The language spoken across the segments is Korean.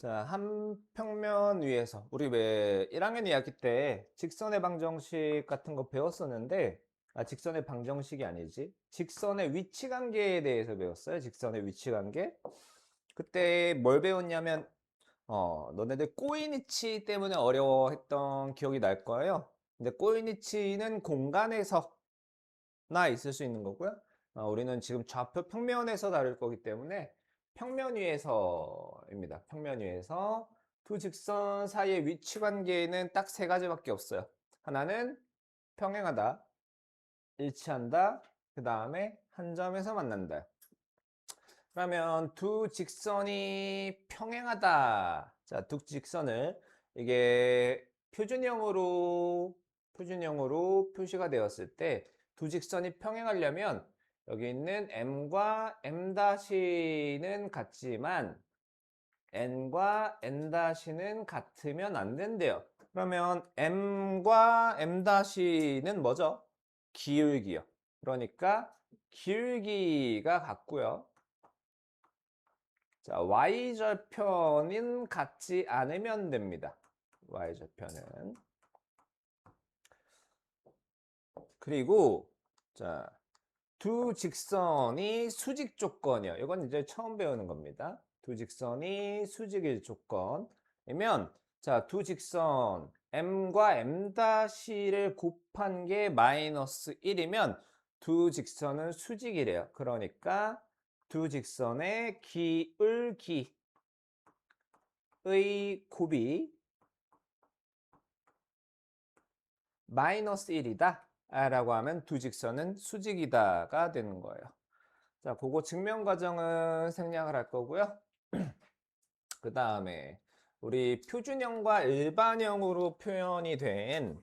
자, 한 평면 위에서 우리 왜 1학년 2학기 때 직선의 방정식 같은 거 배웠었는데, 직선의 방정식이 아니지, 직선의 위치 관계에 대해서 배웠어요. 직선의 위치 관계. 그때 뭘 배웠냐면 너네들 꼬인위치 때문에 어려워했던 기억이 날 거예요. 근데 꼬인위치는 공간에서나 있을 수 있는 거고요. 우리는 지금 좌표 평면에서 다룰 거기 때문에 평면 위에서입니다. 평면 위에서 두 직선 사이의 위치 관계는 딱 세 가지밖에 없어요. 하나는 평행하다, 일치한다, 그 다음에 한 점에서 만난다. 그러면 두 직선이 평행하다. 자, 두 직선을 이게 표준형으로 표시가 되었을 때 두 직선이 평행하려면 여기 있는 m과 m-는 같지만 n과 n-는 같으면 안 된대요. 그러면 m과 m-는 뭐죠? 기울기요. 그러니까 기울기가 같고요. 자, y절편은 같지 않으면 됩니다. y절편은. 그리고 자, 두 직선이 수직 조건이요. 이건 이제 처음 배우는 겁니다. 두 직선이 수직일 조건이면, 자, 두 직선 m과 m-를 곱한 게 마이너스 1이면 두 직선은 수직이래요. 그러니까 두 직선의 기울기의 곱이 마이너스 1이다 라고 하면 두 직선은 수직이다가 되는 거예요. 자, 그거 증명 과정은 생략을 할 거고요. 그 다음에 우리 표준형과 일반형으로 표현이 된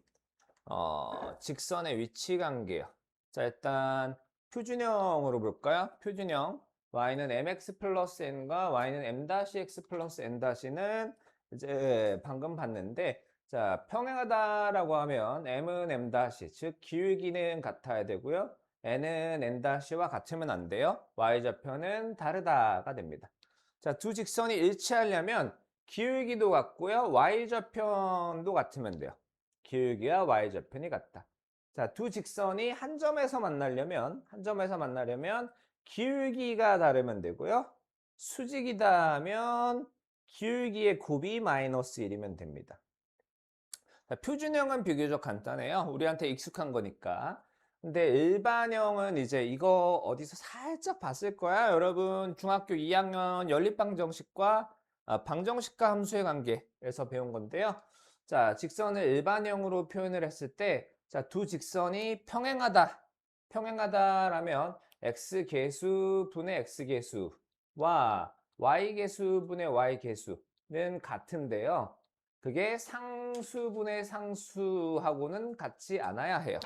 직선의 위치 관계요. 자, 일단 표준형으로 볼까요? 표준형 y는 mx 플러스 n과 y는 m-x 플러스 n-는 이제 방금 봤는데, 자, 평행하다라고 하면 m은 m-, 즉 기울기는 같아야 되고요. n은 n-와 같으면 안 돼요. y좌표는 다르다가 됩니다. 자, 두 직선이 일치하려면 기울기도 같고요. y좌편도 같으면 돼요. 기울기와 y좌편이 같다. 자, 두 직선이 한 점에서 만나려면 기울기가 다르면 되고요. 수직이다 면 기울기의 곱이 마이너스 1이면 됩니다. 자, 표준형은 비교적 간단해요. 우리한테 익숙한 거니까. 근데 일반형은 이제 이거 어디서 살짝 봤을 거야. 여러분 중학교 2학년 연립방정식과 방정식과 함수의 관계에서 배운 건데요. 자, 직선을 일반형으로 표현을 했을 때, 자, 두 직선이 평행하다라면 x계수분의 x계수와 y계수분의 y계수는 같은데요. 그게 상수분의 상수하고는 같지 않아야 해요.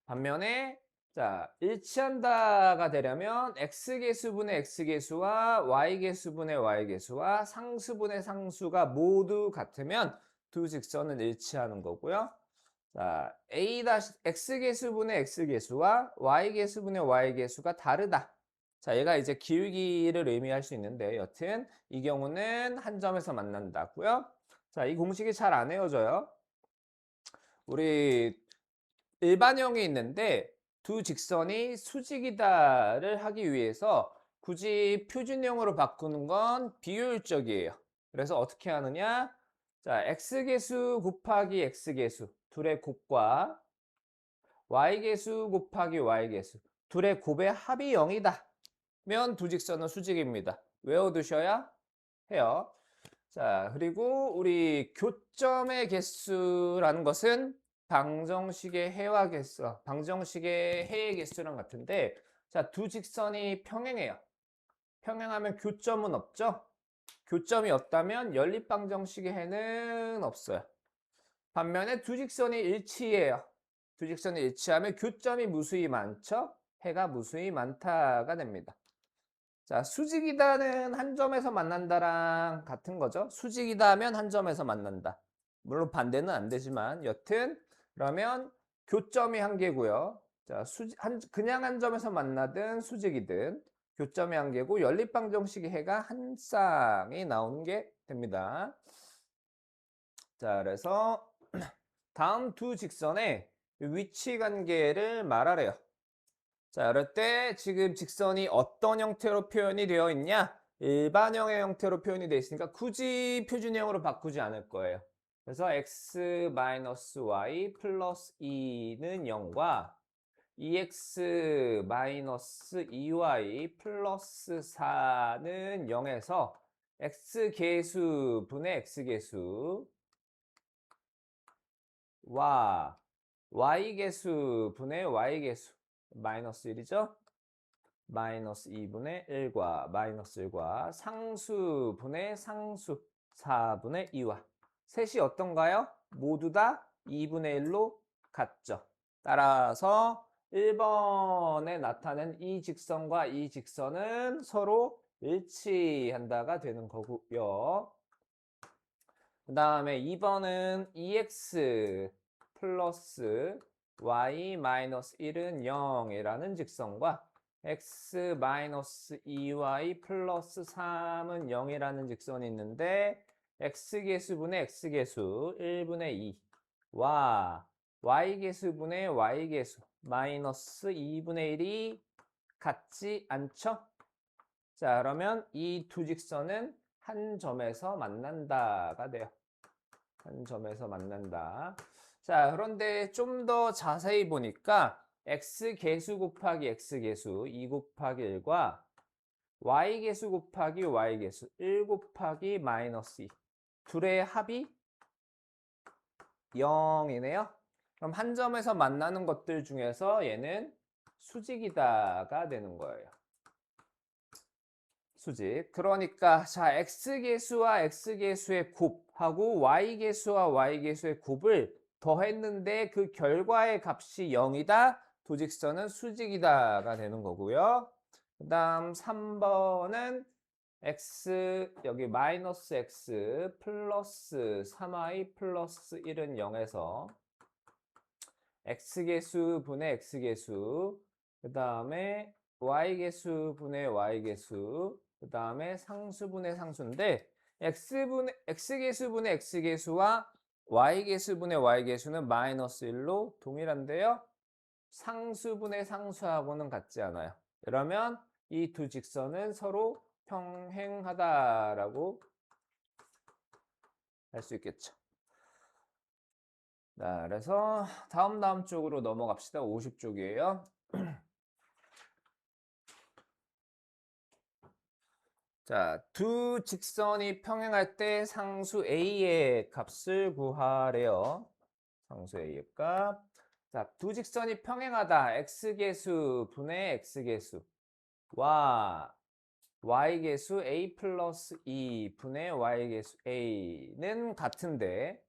반면에 자, 일치한다가 되려면 x계수분의 x계수와 y계수분의 y계수와 상수분의 상수가 모두 같으면 두 직선은 일치하는 거고요. 자, x계수분의 x계수와 y계수분의 y계수가 다르다. 자, 얘가 이제 기울기를 의미할 수 있는데, 여튼 이 경우는 한 점에서 만난다고요. 자, 이 공식이 잘 안 외워져요. 우리 일반형이 있는데 두 직선이 수직이다를 하기 위해서 굳이 표준형으로 바꾸는 건 비효율적이에요. 그래서 어떻게 하느냐? 자, x계수 곱하기 x계수 둘의 곱과 y계수 곱하기 y계수 둘의 곱의 합이 0이다 면 두 직선은 수직입니다. 외워두셔야 해요. 자, 그리고 우리 교점의 개수라는 것은 방정식의 해와 개수, 방정식의 해의 개수랑 같은데, 자, 두 직선이 평행해요. 평행하면 교점은 없죠? 교점이 없다면 연립방정식의 해는 없어요. 반면에 두 직선이 일치해요. 두 직선이 일치하면 교점이 무수히 많죠? 해가 무수히 많다가 됩니다. 자, 수직이다는 한 점에서 만난다랑 같은 거죠. 수직이다 하면 한 점에서 만난다. 물론 반대는 안 되지만 여튼 그러면 교점이 한 개고요. 자, 그냥 한 점에서 만나든 수직이든 교점이 한 개고 연립방정식의 해가 한 쌍이 나오는 게 됩니다. 자, 그래서 다음 두 직선의 위치 관계를 말하래요. 자, 이럴 때 지금 직선이 어떤 형태로 표현이 되어 있냐? 일반형의 형태로 표현이 되어 있으니까 굳이 표준형으로 바꾸지 않을 거예요. 그래서 x-y 플러스 2는 0과 2x-2y 플러스 4는 0에서 x계수 분의 x계수 와 y계수 분의 y계수 마이너스 1이죠? 마이너스 2분의 1과 마이너스 1과 상수 분의 상수 4분의 2와 셋이 어떤가요? 모두 다 2분의 1로 같죠. 따라서 1번에 나타낸 이 직선과 이 직선은 서로 일치한다가 되는 거고요. 그 다음에 2번은 2x 플러스 y 마이너스 1은 0이라는 직선과 x 마이너스 2y 플러스 3은 0이라는 직선이 있는데 x계수분의 x계수 1분의 2와 y계수분의 y계수 마이너스 2분의 1이 같지 않죠? 자, 그러면 이 두 직선은 한 점에서 만난다가 돼요. 한 점에서 만난다. 자, 그런데 좀 더 자세히 보니까 x계수 곱하기 x계수 2 곱하기 1과 y계수 곱하기 y계수 1 곱하기 마이너스 2 둘의 합이 0이네요. 그럼 한 점에서 만나는 것들 중에서 얘는 수직이다가 되는 거예요. 수직. 그러니까 자 x계수와 x계수의 곱하고 y계수와 y계수의 곱을 더했는데 그 결과의 값이 0이다. 도직선은 수직이다가 되는 거고요. 그 다음 3번은 x 여기 마이너스 x 플러스 3y 플러스 1은 0에서 x계수 분의 x계수 그 다음에 y계수 분의 y계수 그 다음에 상수분의 상수인데 x계수분의 x계수와 y계수분의 y계수는 마이너스 1로 동일한데요. 상수분의 상수하고는 같지 않아요. 그러면 이 두 직선은 서로 평행하다라고 할 수 있겠죠. 자, 그래서 다음 쪽으로 넘어갑시다. 50쪽이에요. 자, 두 직선이 평행할 때 상수 A의 값을 구하래요. 상수 A의 값. 자, 두 직선이 평행하다. X계수 분의 X계수와 Y계수 A 플러스 2 분의 Y계수 A는 같은데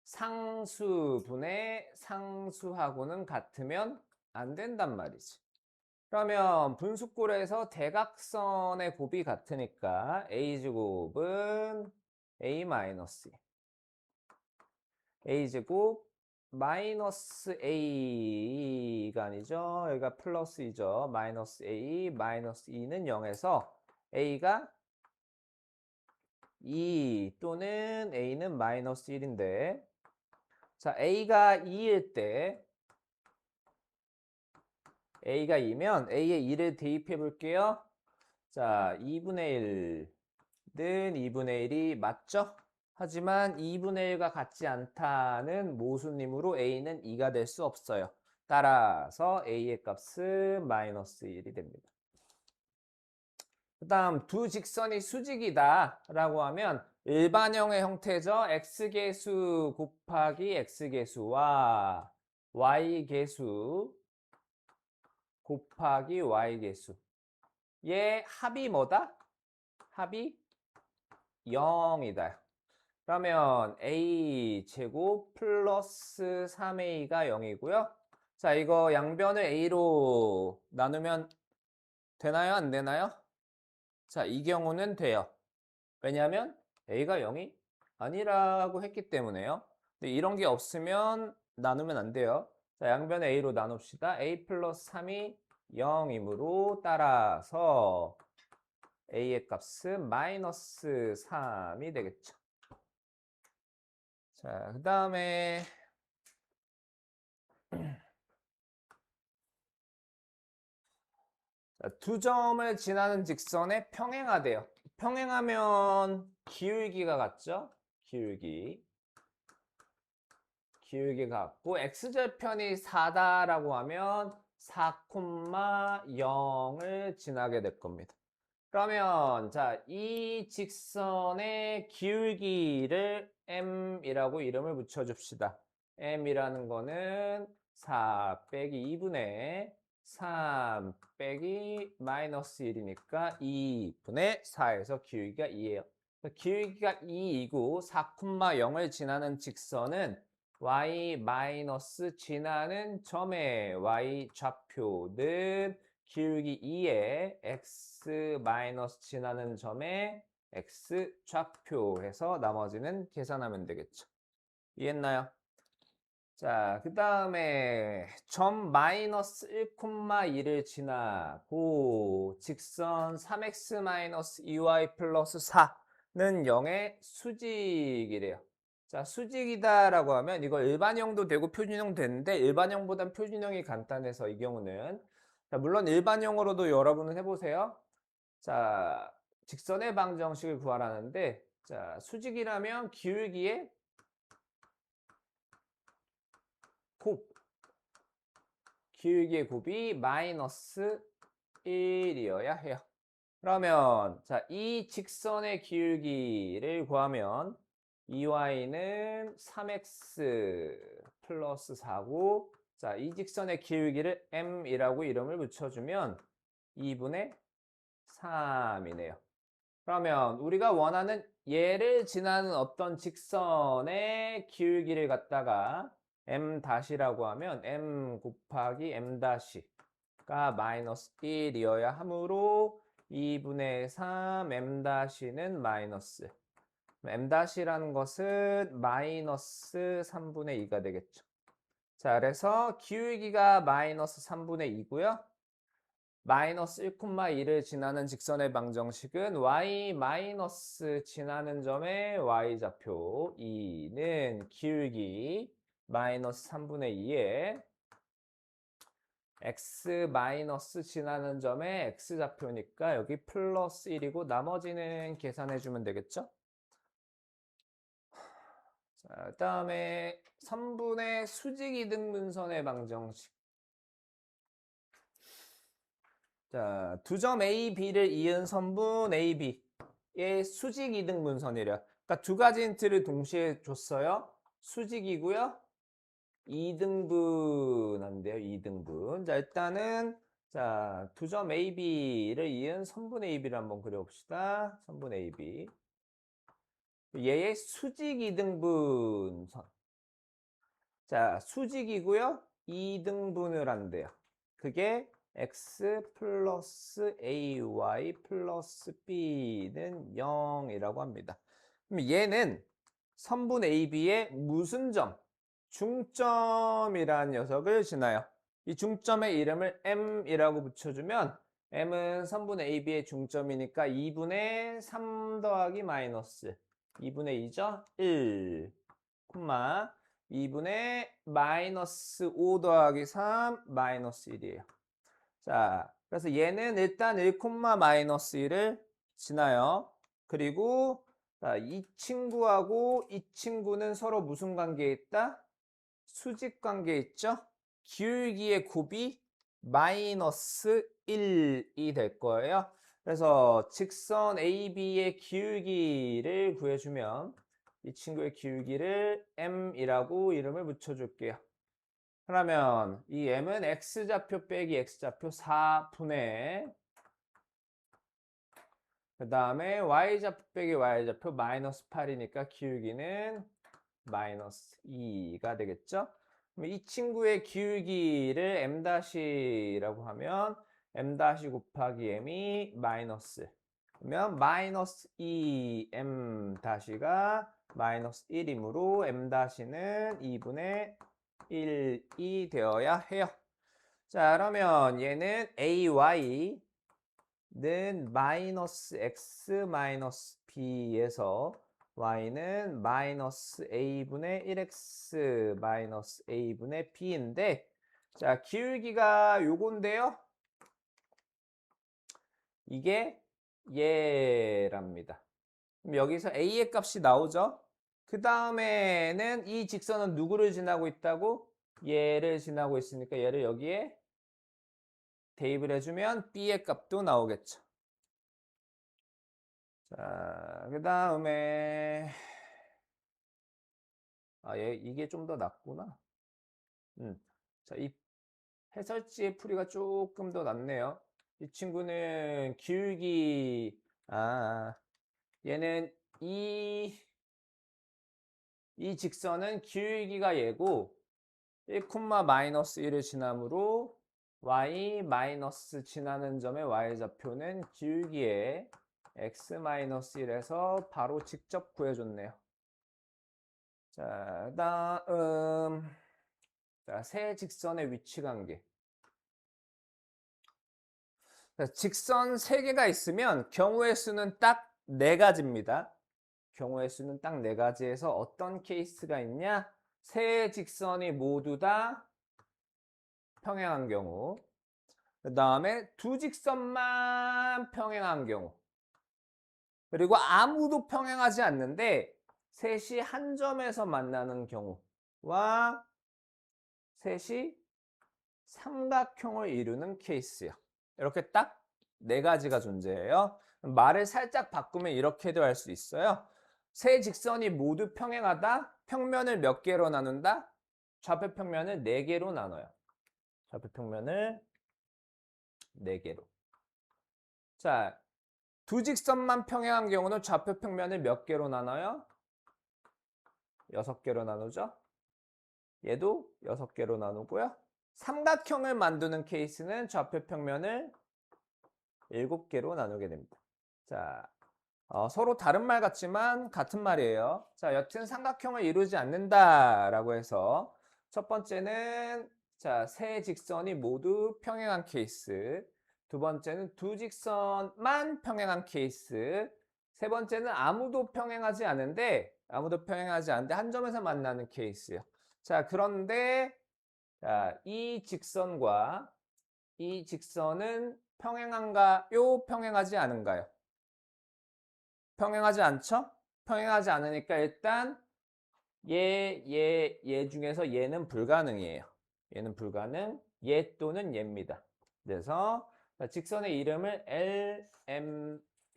상수 분의 상수하고는 같으면 안 된단 말이지. 그러면 분수꼴에서 대각선의 곱이 같으니까 a제곱은 a 마이너스 a제곱 마이너스 a가 아니죠. 여기가 플러스이죠. 마이너스 a 마이너스 2는 0에서 a가 2 또는 a는 마이너스 1인데 자 a가 2일 때 a가 2면 a에 2를 대입해 볼게요. 자, 2분의 1는 2분의 1이 맞죠? 하지만 2분의 1과 같지 않다는 모순이므로 a는 2가 될 수 없어요. 따라서 a의 값은 마이너스 1이 됩니다. 그 다음 두 직선이 수직이다 라고 하면 일반형의 형태죠. x계수 곱하기 x계수와 y계수 곱하기 y계수 얘 합이 뭐다? 합이 0이다. 그러면 a제곱 플러스 3a가 0이고요. 자, 이거 양변을 a로 나누면 되나요? 안 되나요? 자, 이 경우는 돼요. 왜냐하면 a가 0이 아니라고 했기 때문에요. 근데 이런 게 없으면 나누면 안 돼요. 자, 양변을 a로 나눕시다. a 플러스 3이 0이므로 따라서 a의 값은 마이너스 3이 되겠죠. 자, 그 다음에 두 점을 지나는 직선에 평행하대요. 평행하면 기울기가 같죠? 기울기가 같고 x절편이 4다라고 하면 4,0을 지나게 될 겁니다. 그러면 자, 이 직선의 기울기를 m이라고 이름을 붙여줍시다. m이라는 거는 4 빼기 2분의 3 빼기 마이너스 1이니까 2분의 4에서 기울기가 2예요. 기울기가 2이고 4,0을 지나는 직선은 y 마이너스 지나는 점의 y 좌표는 기울기 2에 x 마이너스 지나는 점에 x 좌표 해서 나머지는 계산하면 되겠죠. 이해했나요? 자, 그 다음에 점 마이너스 1,2를 지나고 직선 3x 마이너스 2y 플러스 4는 0의 수직이래요. 자, 수직이다라고 하면 이거 일반형도 되고 표준형도 되는데 일반형보단 표준형이 간단해서 이 경우는 자, 물론 일반형으로도 여러분은 해보세요. 자, 직선의 방정식을 구하라는데 자, 수직이라면 기울기의 곱 기울기의 곱이 마이너스 1이어야 해요. 그러면 자, 이 직선의 기울기를 구하면 2y는 3x 플러스 4고 자, 이 직선의 기울기를 m이라고 이름을 붙여주면 2분의 3이네요. 그러면 우리가 원하는 얘를 지나는 어떤 직선의 기울기를 갖다가 m-라고 하면 m 곱하기 m-가 마이너스 1이어야 하므로 2분의 3 m-는 마이너스 m-라는 것은 마이너스 3분의 2가 되겠죠. 자, 그래서 기울기가 마이너스 3분의 2고요. 마이너스 1,2를 지나는 직선의 방정식은 y 마이너스 지나는 점의 y좌표 2는 기울기 마이너스 3분의 2에 x 마이너스 지나는 점의 x좌표니까 여기 플러스 1이고 나머지는 계산해주면 되겠죠? 자, 그 다음에 3분의 수직 이등분선의 방정식. 자, 두 점 A, B를 이은 선분 A, B의 수직 이등분선이래요. 그러니까 두 가지 힌트를 동시에 줬어요. 수직이고요. 2등분한데요. 2등분. 자, 일단은 자, 두 점 A, B를 이은 선분 A, B를 한번 그려봅시다. 선분 A, B. 얘의 수직 2등분선. 자, 수직이고요. 2등분을 한대요. 그게 x 플러스 ay 플러스 b는 0이라고 합니다. 그럼 얘는 선분 AB의 무슨 점? 중점이라는 녀석을 지나요. 이 중점의 이름을 M이라고 붙여주면 M은 선분 AB의 중점이니까 2분의 3 더하기 마이너스 2분의 2죠? 1, 2분의 마이너스 5 더하기 3 마이너스 1이에요. 자, 그래서 얘는 일단 1, 마이너스 1을 지나요. 그리고 자, 이 친구하고 이 친구는 서로 무슨 관계에 있다? 수직 관계에 있죠? 기울기의 곱이 마이너스 1이 될 거예요. 그래서 직선 AB의 기울기를 구해주면 이 친구의 기울기를 m이라고 이름을 붙여줄게요. 그러면 이 m은 x좌표 빼기 x좌표 4분의 그 다음에 y좌표 빼기 y좌표 마이너스 8이니까 기울기는 마이너스 2가 되겠죠? 그럼 이 친구의 기울기를 m-라고 하면 m- 곱하기 m이 마이너스 그러면 마이너스 2m-가 마이너스 1이므로 m-는 2분의 1이 되어야 해요. 자, 그러면 얘는 AY는 마이너스 X 마이너스 B에서 Y는 마이너스 A분의 1X 마이너스 A분의 B인데, 자, 기울기가 요건데요. 이게 얘랍니다. 그럼 여기서 A의 값이 나오죠? 그 다음에는 이 직선은 누구를 지나고 있다고? 얘를 지나고 있으니까 얘를 여기에 대입을 해주면 B의 값도 나오겠죠. 자, 그 다음에 이게 좀 더 낫구나. 자, 이 해설지의 풀이가 조금 더 낫네요. 이 친구는 기울기, 얘는 이 직선은 기울기가 얘고 1, 마이너스 1을 지나므로 y 마이너스 지나는 점의 y좌표는 기울기에 x 마이너스 1에서 바로 직접 구해줬네요. 자, 다음 세 직선의 위치 관계. 직선 3개가 있으면 경우의 수는 딱 4가지입니다. 경우의 수는 딱 4가지에서 어떤 케이스가 있냐? 세 직선이 모두 다 평행한 경우, 그 다음에 두 직선만 평행한 경우, 그리고 아무도 평행하지 않는데 셋이 한 점에서 만나는 경우와 셋이 삼각형을 이루는 케이스요. 이렇게 딱 4가지가 존재해요. 말을 살짝 바꾸면 이렇게도 할 수 있어요. 세 직선이 모두 평행하다. 평면을 몇 개로 나눈다? 좌표 평면을 4개로 나눠요. 좌표 평면을 4개로. 자, 두 직선만 평행한 경우는 좌표 평면을 몇 개로 나눠요? 6개로 나누죠. 얘도 6개로 나누고요. 삼각형을 만드는 케이스는 좌표 평면을 7개로 나누게 됩니다. 자, 서로 다른 말 같지만 같은 말이에요. 자, 여튼 삼각형을 이루지 않는다라고 해서 첫 번째는 자, 세 직선이 모두 평행한 케이스. 두 번째는 두 직선만 평행한 케이스. 세 번째는 아무도 평행하지 않은데 한 점에서 만나는 케이스요. 자, 그런데 자, 이 직선과 이 직선은 평행한가요? 평행하지 않은가요? 평행하지 않죠? 평행하지 않으니까 일단 얘 중에서 얘는 불가능이에요. 얘는 불가능, 얘 또는 얘입니다. 그래서 직선의 이름을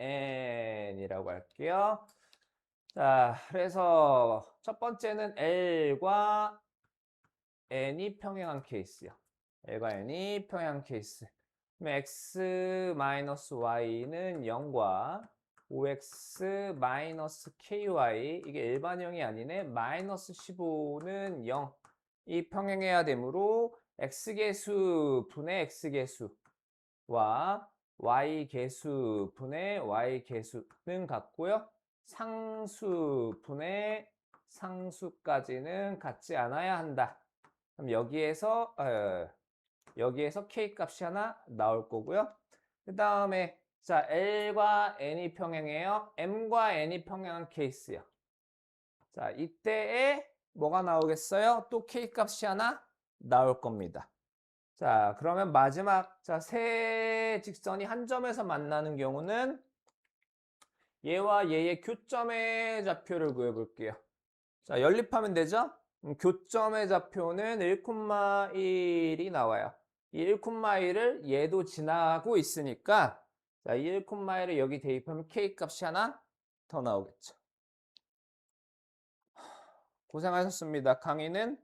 LMN이라고 할게요. 자, 그래서 첫 번째는 L과 N이 평행한 케이스요. L과 N이 평행한 케이스. 그럼 x-y는 0과 5x-ky, 이게 일반형이 아니네. 마이너스 15는 0. 이 평행해야 되므로 x계수 분의 x계수와 y계수 분의 y계수는 같고요. 상수 분의 상수까지는 같지 않아야 한다. 그럼 여기에서 K 값이 하나 나올 거고요. 그 다음에 자, L과 N이 평행해요. M과 N이 평행한 케이스요. 자, 이때에 뭐가 나오겠어요? 또 K 값이 하나 나올 겁니다. 자, 그러면 마지막 세 직선이 한 점에서 만나는 경우는 얘와 얘의 교점의 좌표를 구해볼게요. 자, 연립하면 되죠? 교점의 좌표는 1,1이 나와요. 이 1,1을 얘도 지나고 있으니까 자, 이 1,1을 여기 대입하면 K 값이 하나 더 나오겠죠. 고생하셨습니다. 강의는